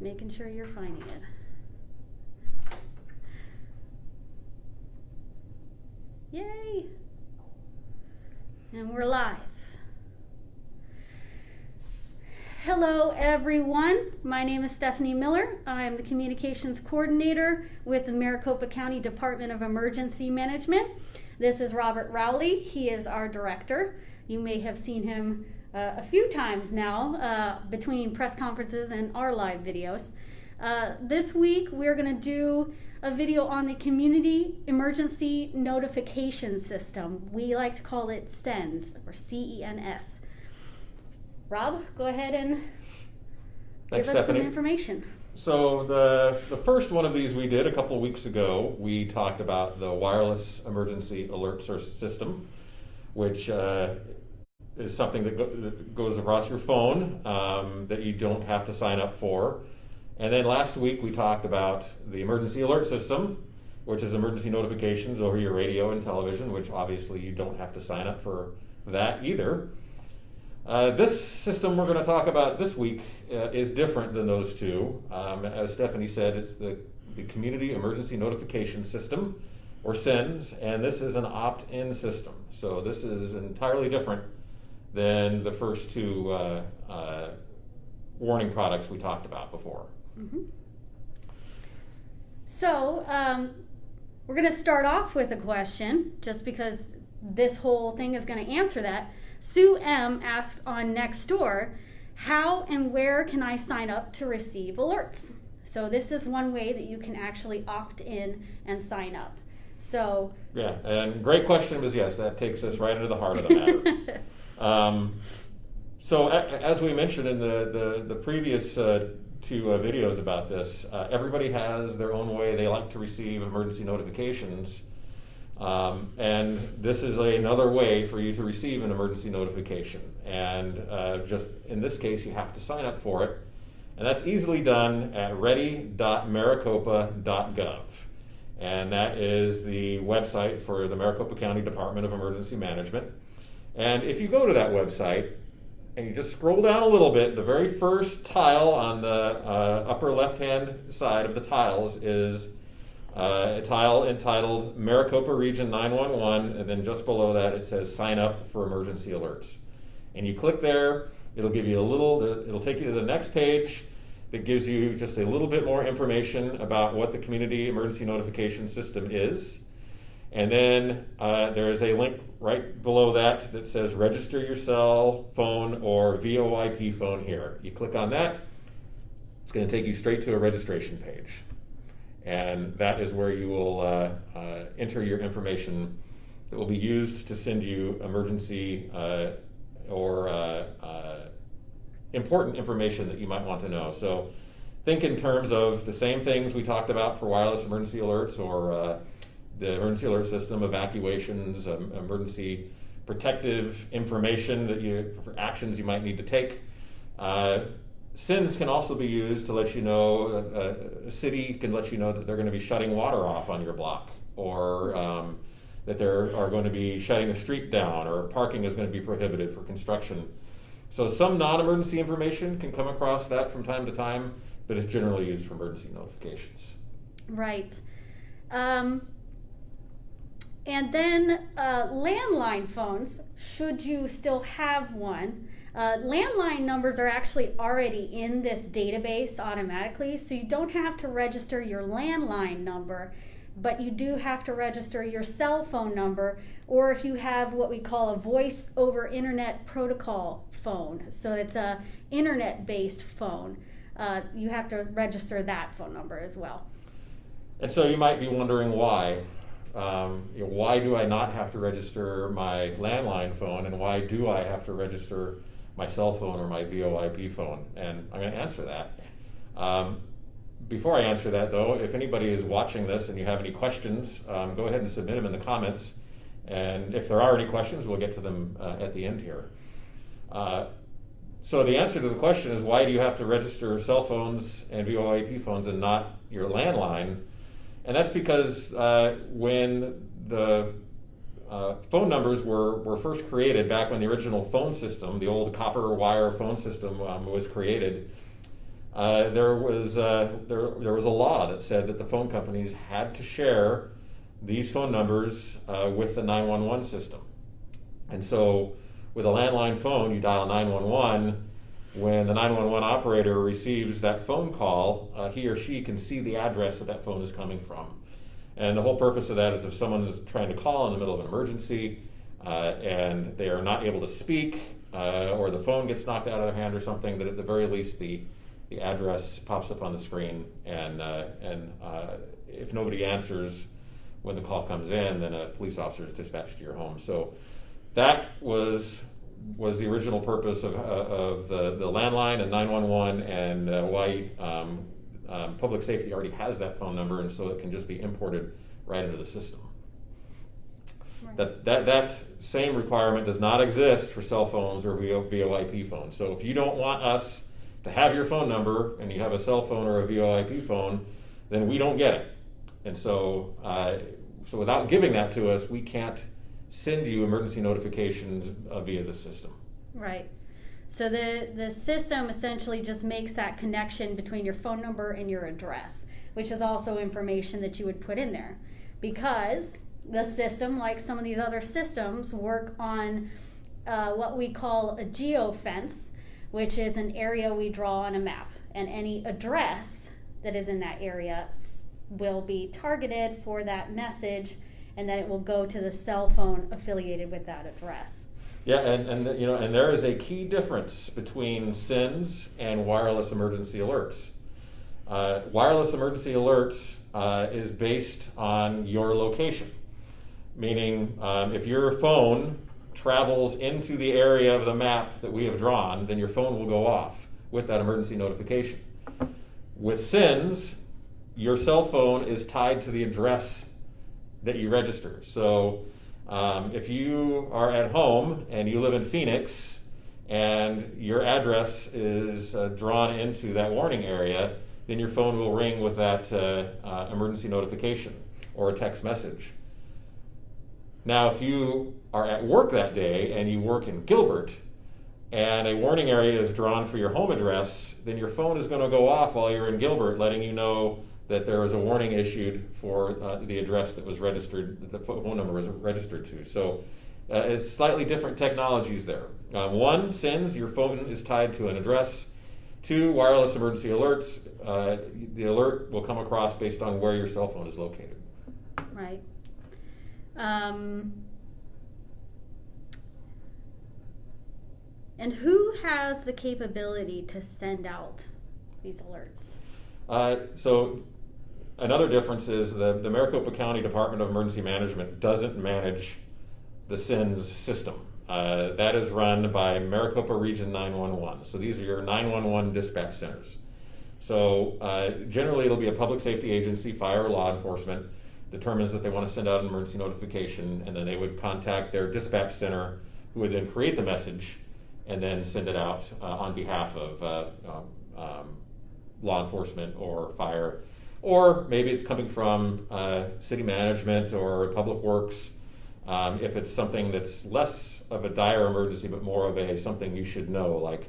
making sure you're finding it. Yay! And we're live. Hello everyone, my name is Stephanie Miller. I am the Communications Coordinator with the Maricopa County Department of Emergency Management. This is Robert Rowley, he is our director. You may have seen him a few times now between press conferences and our live videos. This week we're going to do a video on the Community Emergency Notification System. We like to call it CENS, or CENS. Rob, go ahead and give us some information. So the first one of these we did a couple of weeks ago, we talked about the wireless emergency alert system, which is something that goes across your phone that you don't have to sign up for. And then last week we talked about the emergency alert system, which is emergency notifications over your radio and television, which obviously you don't have to sign up for that either. This system we're going to talk about this week is different than those two. As Stephanie said, it's the Community Emergency Notification System, or CENS, and this is an opt-in system. So this is entirely different than the first two warning products we talked about before. Mm-hmm. So we're going to start off with a question, just because this whole thing is going to answer that. Sue M. asked on Nextdoor, how and where can I sign up to receive alerts? So this is one way that you can actually opt in and sign up. So yeah, and great question, because yes, that takes us right into the heart of the matter. So as we mentioned in the previous two videos about this, everybody has their own way they like to receive emergency notifications. And this is another way for you to receive an emergency notification. And just in this case, you have to sign up for it. And that's easily done at ready.maricopa.gov. And that is the website for the Maricopa County Department of Emergency Management. And if you go to that website and you just scroll down a little bit, the very first tile on the upper left-hand side of the tiles is a tile entitled Maricopa Region 911, and then just below that it says sign up for emergency alerts. And you click there, it'll give you it'll take you to the next page that gives you just a little bit more information about what the Community Emergency Notification System is. And then there is a link right below that that says register your cell phone or VoIP phone here. You click on that, it's going to take you straight to a registration page. And that is where you will enter your information that will be used to send you emergency or important information that you might want to know. So think in terms of the same things we talked about for wireless emergency alerts, or the emergency alert system, evacuations, emergency protective information for actions you might need to take. CENS can also be used to let you know, a city can let you know that they're going to be shutting water off on your block, or that they are going to be shutting a street down, or parking is going to be prohibited for construction. So some non-emergency information can come across that from time to time, but it's generally used for emergency notifications. Right. And then landline phones, should you still have one. Landline numbers are actually already in this database automatically, so you don't have to register your landline number, but you do have to register your cell phone number, or if you have what we call a voice over internet protocol phone, so it's a internet-based phone, you have to register that phone number as well. And so you might be wondering why. Why do I not have to register my landline phone, and why do I have to register my cell phone or my VoIP phone? And I'm going to answer that. Before I answer that, though, if anybody is watching this and you have any questions, go ahead and submit them in the comments. And if there are any questions, we'll get to them at the end here. So the answer to the question is, why do you have to register cell phones and VoIP phones and not your landline? And that's because when the phone numbers were first created, back when the original phone system, the old copper wire phone system was created, there was a law that said that the phone companies had to share these phone numbers with the 911 system. And so with a landline phone, you dial 911. When the 911 operator receives that phone call, he or she can see the address that phone is coming from. And the whole purpose of that is if someone is trying to call in the middle of an emergency and they are not able to speak, or the phone gets knocked out of their hand or something, that at the very least the address pops up on the screen, and if nobody answers when the call comes in, then a police officer is dispatched to your home. So that was the original purpose of the landline and 911, and why public safety already has that phone number, and so it can just be imported right into the system. Right. That same requirement does not exist for cell phones or VoIP phones. So if you don't want us to have your phone number and you have a cell phone or a VoIP phone, then we don't get it. And so without giving that to us, we can't send you emergency notifications via the system. Right. So the system essentially just makes that connection between your phone number and your address, which is also information that you would put in there. Because the system, like some of these other systems, work on what we call a geofence, which is an area we draw on a map. And any address that is in that area will be targeted for that message, and then it will go to the cell phone affiliated with that address. Yeah, and there is a key difference between CENS and wireless emergency alerts. Wireless emergency alerts is based on your location, meaning if your phone travels into the area of the map that we have drawn, then your phone will go off with that emergency notification. With CENS, your cell phone is tied to the address that you register. So if you are at home and you live in Phoenix and your address is drawn into that warning area, then your phone will ring with that emergency notification or a text message. Now, if you are at work that day and you work in Gilbert and a warning area is drawn for your home address, then your phone is going to go off while you're in Gilbert, letting you know that there was a warning issued for the address that was registered, that the phone number was registered to. So it's slightly different technologies there. One, CENS, your phone is tied to an address. Two, wireless emergency alerts, the alert will come across based on where your cell phone is located. Right. And who has the capability to send out these alerts? So another difference is the Maricopa County Department of Emergency Management doesn't manage the CENS system. That is run by Maricopa Region 911. So these are your 911 dispatch centers. So generally it'll be a public safety agency, fire or law enforcement, determines that they want to send out an emergency notification, and then they would contact their dispatch center, who would then create the message and then send it out on behalf of law enforcement or fire, or maybe it's coming from city management or public works. If it's something that's less of a dire emergency but more of something you should know, like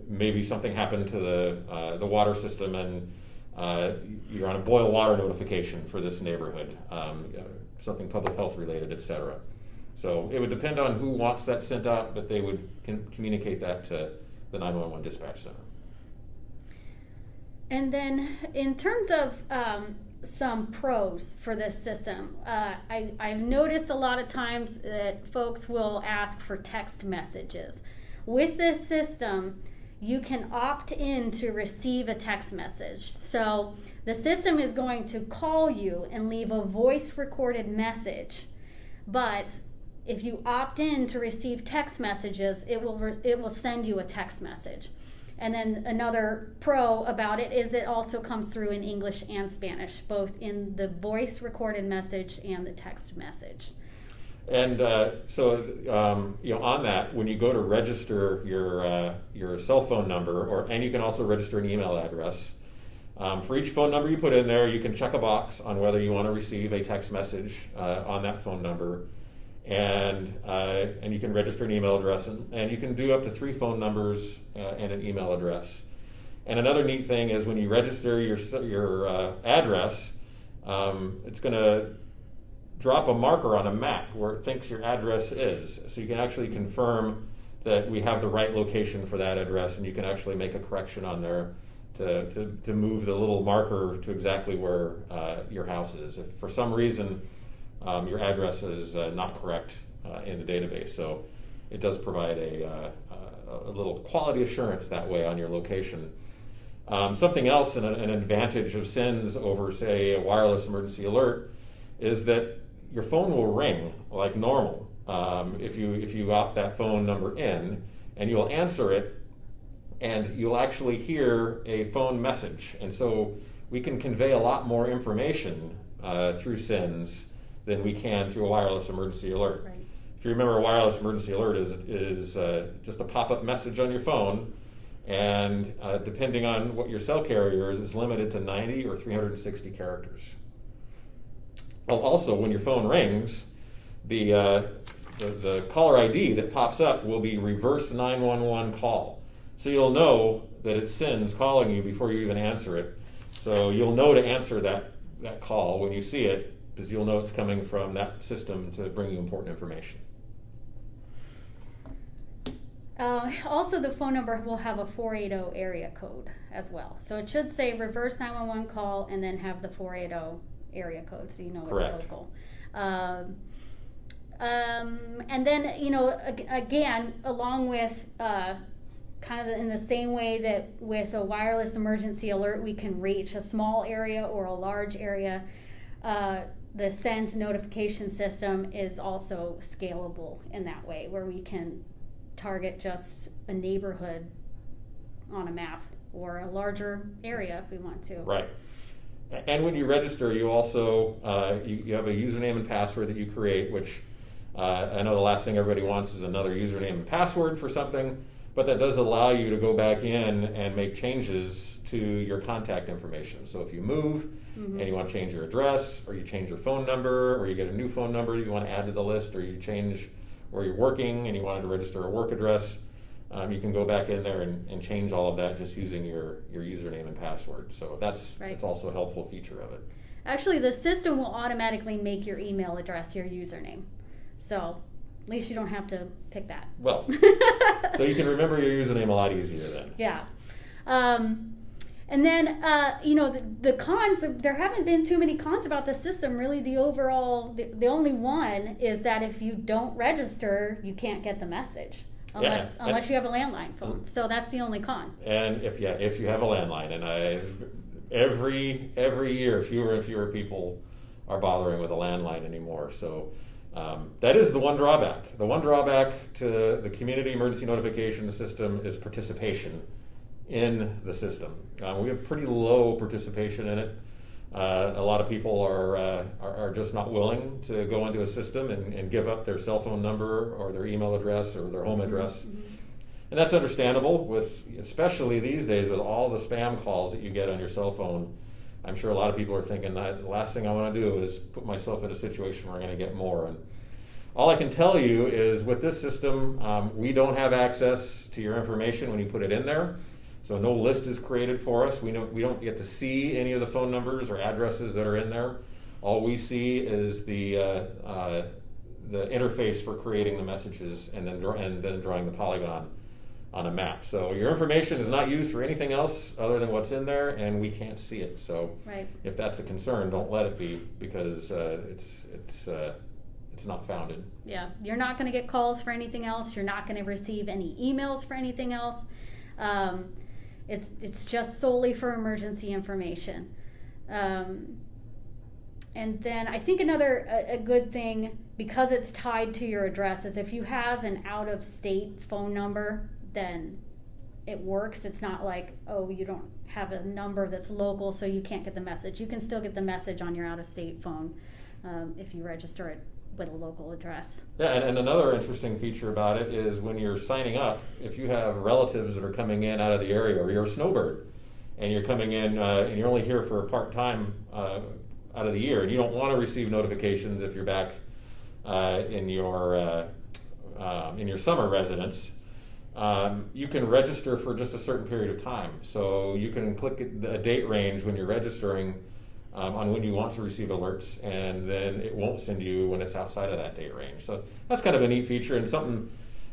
maybe something happened to the water system and you're on a boil water notification for this neighborhood, something public health related, etc. So it would depend on who wants that sent out, but they would communicate that to the 911 dispatch center. And then in terms of some pros for this system, I've noticed a lot of times that folks will ask for text messages. With this system, you can opt in to receive a text message. So the system is going to call you and leave a voice recorded message, but if you opt in to receive text messages, it will send you a text message. And then another pro about it is it also comes through in English and Spanish, both in the voice recorded message and the text message. And on that, when you go to register your cell phone number, and you can also register an email address. For each phone number you put in there, you can check a box on whether you want to receive a text message on that phone number, and you can register an email address, and you can do up to 3 phone numbers and an email address. And another neat thing is when you register your address, it's going to drop a marker on a map where it thinks your address is. So you can actually confirm that we have the right location for that address, and you can actually make a correction on there to move the little marker to exactly where your house is. If for some reason your address is not correct in the database. So it does provide a little quality assurance that way on your location. Something else, an advantage of CENS over, say, a wireless emergency alert, is that your phone will ring like normal if you opt that phone number in, and you'll answer it, and you'll actually hear a phone message. And so we can convey a lot more information through CENS than we can through a wireless emergency alert. Right. If you remember, a wireless emergency alert is just a pop-up message on your phone, and depending on what your cell carrier is, it's limited to 90 or 360 characters. Well, also, when your phone rings, the caller ID that pops up will be reverse 911 call. So you'll know that it's CENS calling you before you even answer it. So you'll know to answer that call when you see it, because you'll know it's coming from that system to bring you important information. Also, the phone number will have a 480 area code as well. So it should say reverse 911 call and then have the 480 area code, so you know Correct. It's local. And then, again, along with kind of in the same way that with a wireless emergency alert, we can reach a small area or a large area. The CENS notification system is also scalable in that way, where we can target just a neighborhood on a map or a larger area if we want to. Right. And when you register, you also you have a username and password that you create, which I know the last thing everybody wants is another username and password for something, but that does allow you to go back in and make changes to your contact information. So if you move and you want to change your address, or you change your phone number, or you get a new phone number you want to add to the list, or you change where you're working and you wanted to register a work address, you can go back in there and change all of that just using your username and password. So that's also a helpful feature of it. Actually, the system will automatically make your email address your username. So at least you don't have to pick that. Well, so you can remember your username a lot easier then. Yeah. And then, the cons, there haven't been too many cons about the system. Really, the only one is that if you don't register, you can't get the message. Unless you have a landline phone. So that's the only con. And if you have a landline, and every year fewer and fewer people are bothering with a landline anymore. So that is the one drawback. The one drawback to the community emergency notification system is participation in the system. We have pretty low participation in it. A lot of people are just not willing to go into a system and give up their cell phone number or their email address or their home address. Mm-hmm. And that's understandable, especially these days with all the spam calls that you get on your cell phone. I'm sure a lot of people are thinking that the last thing I want to do is put myself in a situation where I'm going to get more. And all I can tell you is with this system, we don't have access to your information when you put it in there. So no list is created for us. We don't get to see any of the phone numbers or addresses that are in there. All we see is the interface for creating the messages and then drawing the polygon on a map. So your information is not used for anything else other than what's in there, and we can't see it. So if that's a concern, don't let it be, because it's not founded. Yeah, you're not going to get calls for anything else. You're not going to receive any emails for anything else. It's just solely for emergency information. And then I think a good thing, because it's tied to your address, is if you have an out-of-state phone number, then it works. It's not like, you don't have a number that's local, so you can't get the message. You can still get the message on your out-of-state phone if you register it with a local address. Yeah, and another interesting feature about it is when you're signing up, if you have relatives that are coming in out of the area, or you're a snowbird and you're coming in and you're only here for a part-time out of the year, and you don't want to receive notifications if you're back in your summer residence, you can register for just a certain period of time. So you can click a date range when you're registering on when you want to receive alerts, and then it won't send you when it's outside of that date range. So that's kind of a neat feature, and something,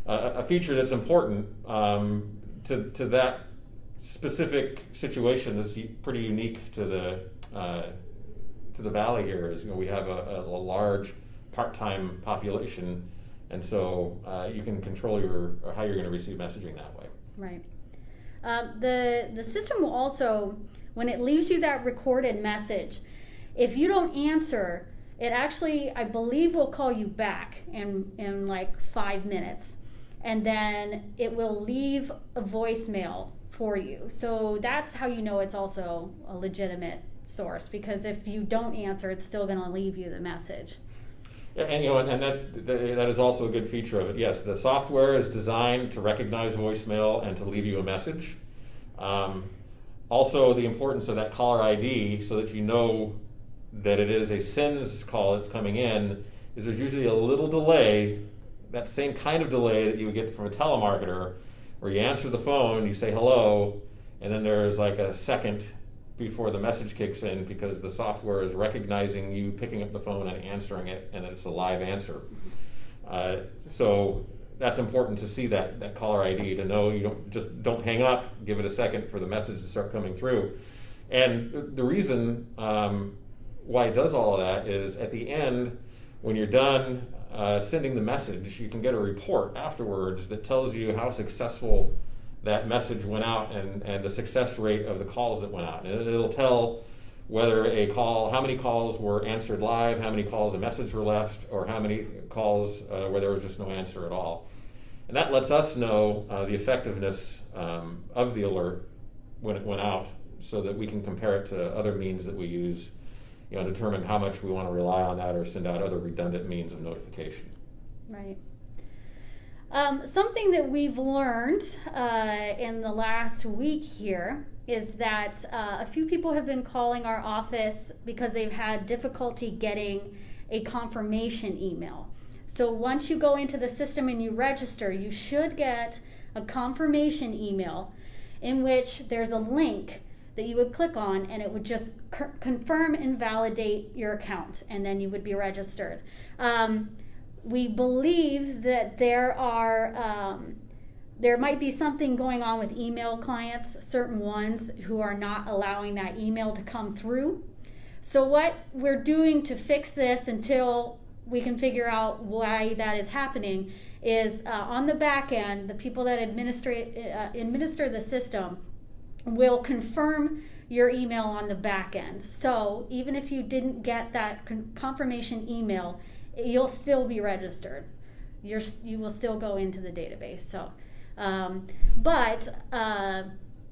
a feature that's important to that specific situation that's pretty unique to the valley here. Is, we have a large part-time population, and so you can control how you're going to receive messaging that way. Right. The system will also, when it leaves you that recorded message, if you don't answer, it actually, I believe, will call you back in like 5 minutes, and then it will leave a voicemail for you. So that's how you know it's also a legitimate source, because if you don't answer, it's still going to leave you the message. And that is also a good feature of it. Yes, the software is designed to recognize voicemail and to leave you a message. Also, the importance of that caller ID, so that you know that it is a CENS call that's coming in, is there's usually a little delay, that same kind of delay that you would get from a telemarketer, where you answer the phone, you say hello, and then there's like a second before the message kicks in, because the software is recognizing you picking up the phone and answering it, and it's a live answer. So that's important to see that caller ID, to know you don't hang up, give it a second for the message to start coming through. And the reason why it does all of that is, at the end, when you're done sending the message, you can get a report afterwards that tells you how successful that message went out, and the success rate of the calls that went out. And it'll tell whether how many calls were answered live, how many calls a message were left, or how many calls where there was just no answer at all. And that lets us know the effectiveness of the alert when it went out, so that we can compare it to other means that we use, determine how much we want to rely on that or send out other redundant means of notification. Right. Something that we've learned in the last week here is that a few people have been calling our office because they've had difficulty getting a confirmation email. So once you go into the system and you register, you should get a confirmation email in which there's a link that you would click on, and it would just confirm and validate your account, and then you would be registered. We believe that there might be something going on with email clients, certain ones who are not allowing that email to come through. So what we're doing to fix this until we can figure out why that is happening is on the back end, the people that administer the system will confirm your email on the back end. So even if you didn't get that confirmation email, you'll still be registered. You will still go into the database. So, but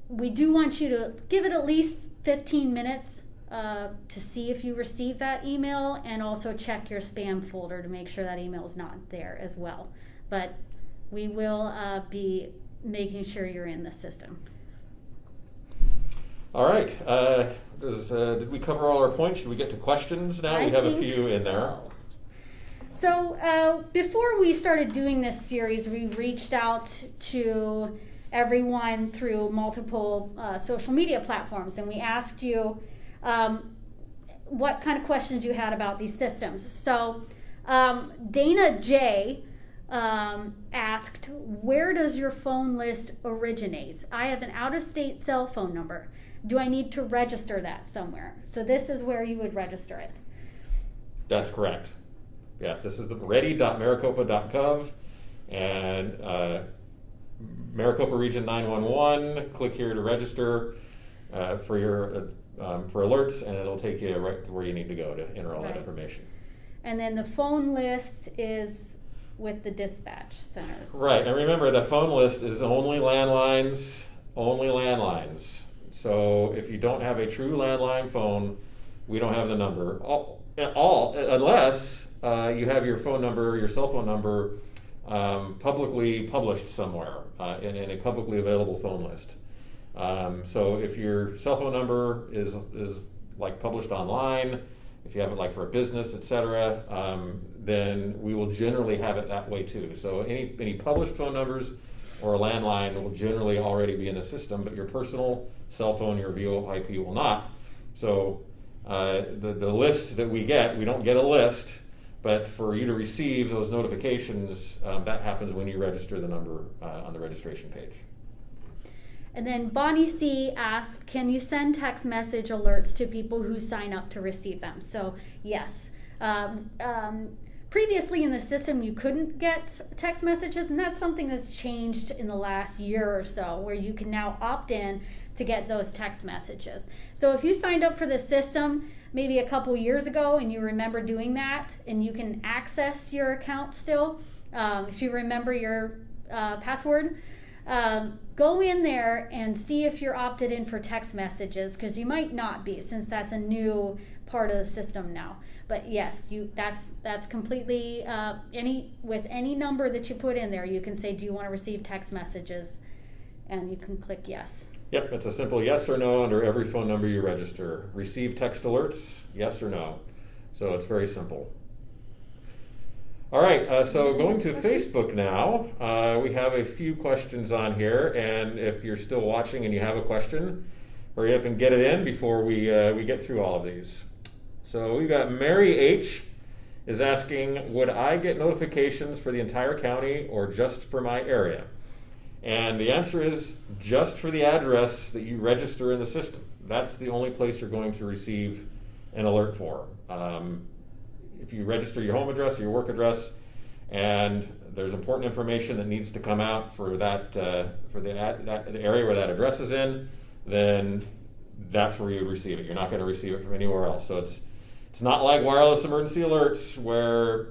we do want you to give it at least 15 minutes to see if you received that email, and also check your spam folder to make sure that email is not there as well. But we will be making sure you're in the system. All right. Did we cover all our points? Should we get to questions now? We have a few in there. So before we started doing this series, we reached out to everyone through multiple social media platforms, and we asked you what kind of questions you had about these systems. So Dana J asked, where does your phone list originate? I have an out-of-state cell phone number. Do I need to register that somewhere? So this is where you would register it. That's correct. Yeah, this is the ready.maricopa.gov, and Maricopa Region 911. Click here to register for your for alerts, and it'll take you right to where you need to go to enter all that information. And then the phone list is with the dispatch centers. Right, and remember, the phone list is only landlines. So if you don't have a true landline phone, we don't have the number. Unless you have your phone number, your cell phone number, publicly published somewhere in a publicly available phone list. So if your cell phone number is like published online, if you have it like for a business, etc., then we will generally have it that way too. So any published phone numbers or a landline will generally already be in the system, but your personal cell phone, your VoIP will not. So the list that we don't get a list, but for you to receive those notifications, that happens when you register the number on the registration page. And then Bonnie C asked, can you send text message alerts to people who sign up to receive them? So yes. Previously in the system you couldn't get text messages, and that's something that's changed in the last year or so, where you can now opt in to get those text messages. So if you signed up for the system maybe a couple years ago and you remember doing that, and you can access your account still, if you remember your password, go in there and see if you're opted in for text messages, because you might not be, since that's a new part of the system now. But yes, that's completely with any number that you put in there, you can say, do you want to receive text messages, and you can click yes. Yep, it's a simple yes or no under every phone number you register. Receive text alerts, yes or no. So it's very simple. All right, so going to Facebook now, we have a few questions on here, and if you're still watching and you have a question, hurry up and get it in before we get through all of these. So we've got Mary H. is asking, would I get notifications for the entire county or just for my area? And the answer is just for the address that you register in the system. That's the only place you're going to receive an alert for. If you register your home address or your work address, and there's important information that needs to come out for that for the area where that address is in, then that's where you receive it. You're not going to receive it from anywhere else. So it's not like wireless emergency alerts, where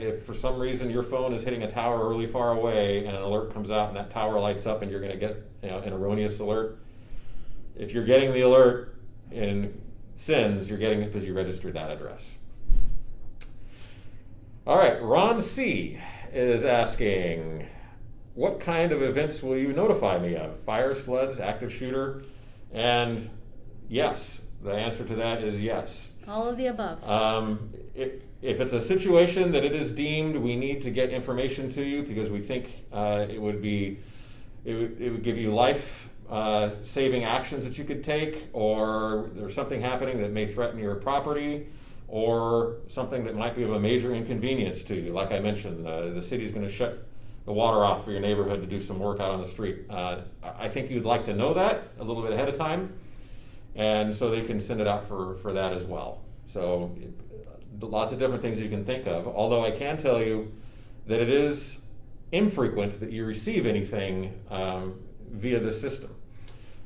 if for some reason your phone is hitting a tower really far away and an alert comes out and that tower lights up and you're going to get an erroneous alert. If you're getting the alert in CENS, you're getting it because you registered that address. All right, Ron C. is asking, what kind of events will you notify me of? Fires, floods, active shooter? And yes, the answer to that is yes. All of the above. If it's a situation that it is deemed we need to get information to you because we think it would give you life saving actions that you could take, or there's something happening that may threaten your property, or something that might be of a major inconvenience to you. Like I mentioned, the city's going to shut the water off for your neighborhood to do some work out on the street. I think you'd like to know that a little bit ahead of time, and so they can send it out for that as well. So lots of different things you can think of, although I can tell you that it is infrequent that you receive anything via the system.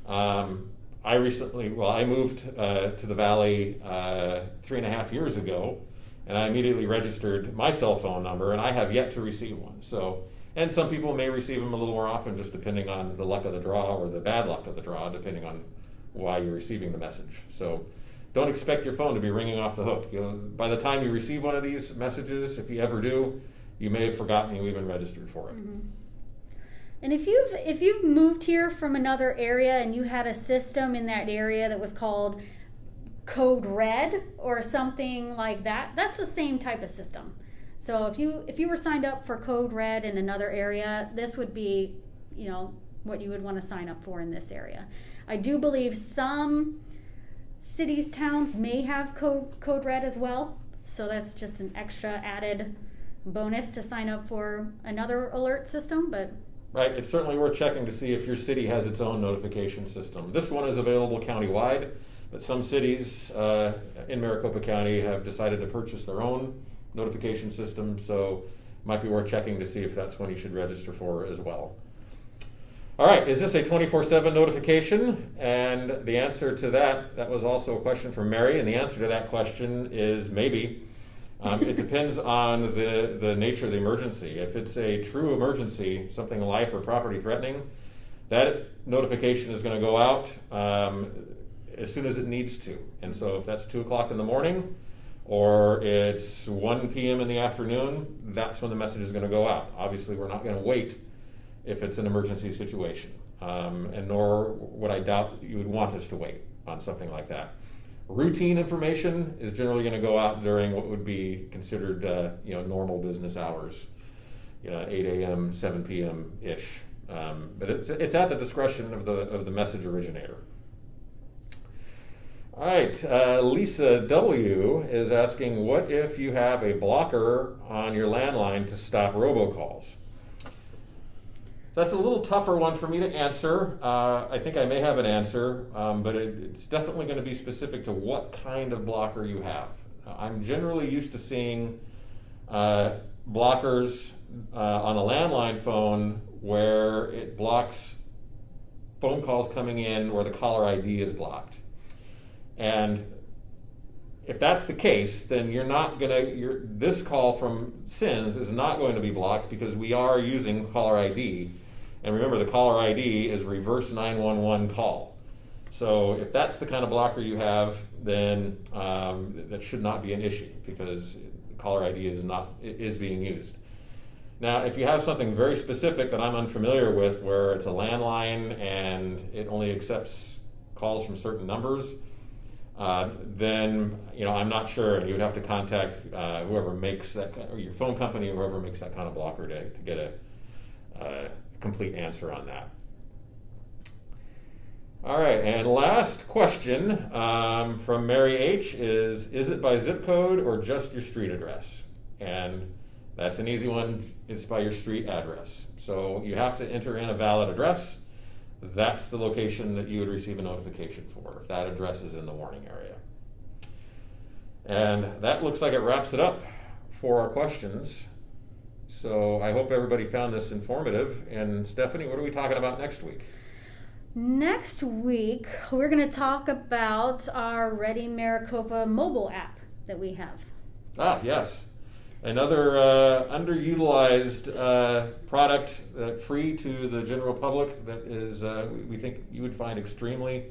I moved to the Valley 3.5 years ago, and I immediately registered my cell phone number, and I have yet to receive one. So, and some people may receive them a little more often, just depending on the luck of the draw or the bad luck of the draw, depending on why you're receiving the message. So don't expect your phone to be ringing off the hook. By the time you receive one of these messages, if you ever do, you may have forgotten you even registered for it. Mm-hmm. And if you've moved here from another area and you had a system in that area that was called Code Red or something like that, that's the same type of system. So if you were signed up for Code Red in another area, this would be, what you would want to sign up for in this area. I do believe some cities, towns may have Code Red as well. So that's just an extra added bonus to sign up for another alert system, but right, it's certainly worth checking to see if your city has its own notification system. This one is available countywide, but some cities in Maricopa County have decided to purchase their own notification system, so it might be worth checking to see if that's one you should register for as well. All right, is this a 24/7 notification? And the answer to that was also a question from Mary, and the answer to that question is maybe. It depends on the nature of the emergency. If it's a true emergency, something life or property threatening, that notification is going to go out as soon as it needs to. And so if that's 2 o'clock in the morning or it's 1 p.m. in the afternoon, that's when the message is going to go out. Obviously, we're not going to wait if it's an emergency situation, and nor would I doubt you would want us to wait on something like that. Routine information is generally going to go out during what would be considered normal business hours, 8 a.m., 7 p.m. ish But it's at the discretion of the message originator. All right, Lisa W. is asking, what if you have a blocker on your landline to stop robocalls? That's a little tougher one for me to answer. I think I may have an answer, but it's definitely going to be specific to what kind of blocker you have. I'm generally used to seeing blockers on a landline phone where it blocks phone calls coming in where the caller ID is blocked. And if that's the case, then this call from CENS is not going to be blocked because we are using caller ID. And remember, the caller ID is reverse 911 call. So if that's the kind of blocker you have, then that should not be an issue because caller ID is being used. Now, if you have something very specific that I'm unfamiliar with, where it's a landline and it only accepts calls from certain numbers, then I'm not sure, and you would have to contact whoever makes that, or your phone company, or whoever makes that kind of blocker to get a complete answer on that. All right, and last question from Mary H. is it by zip code or just your street address? And that's an easy one. It's by your street address. So you have to enter in a valid address. That's the location that you would receive a notification for, if that address is in the warning area. And that looks like it wraps it up for our questions. So I hope everybody found this informative. And Stephanie, what are we talking about next week? Next week, we're going to talk about our Ready Maricopa mobile app that we have. Ah, yes. Another underutilized product free to the general public that is, we think you would find extremely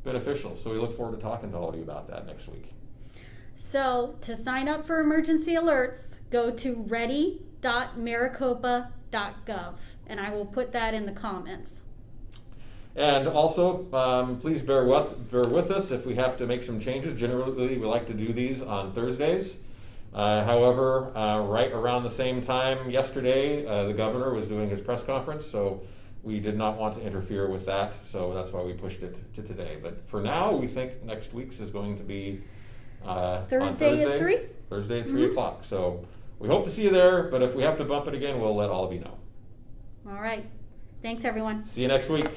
beneficial. So we look forward to talking to all of you about that next week. So to sign up for emergency alerts, go to ready.maricopa.gov, and I will put that in the comments. And also, please bear with us if we have to make some changes. Generally, we like to do these on Thursdays. However, right around the same time yesterday, the governor was doing his press conference, so we did not want to interfere with that, so that's why we pushed it to today. But for now, we think next week's is going to be Thursday at 3? Thursday at 3 o'clock. So we hope to see you there, but if we have to bump it again, we'll let all of you know. All right. Thanks, everyone. See you next week.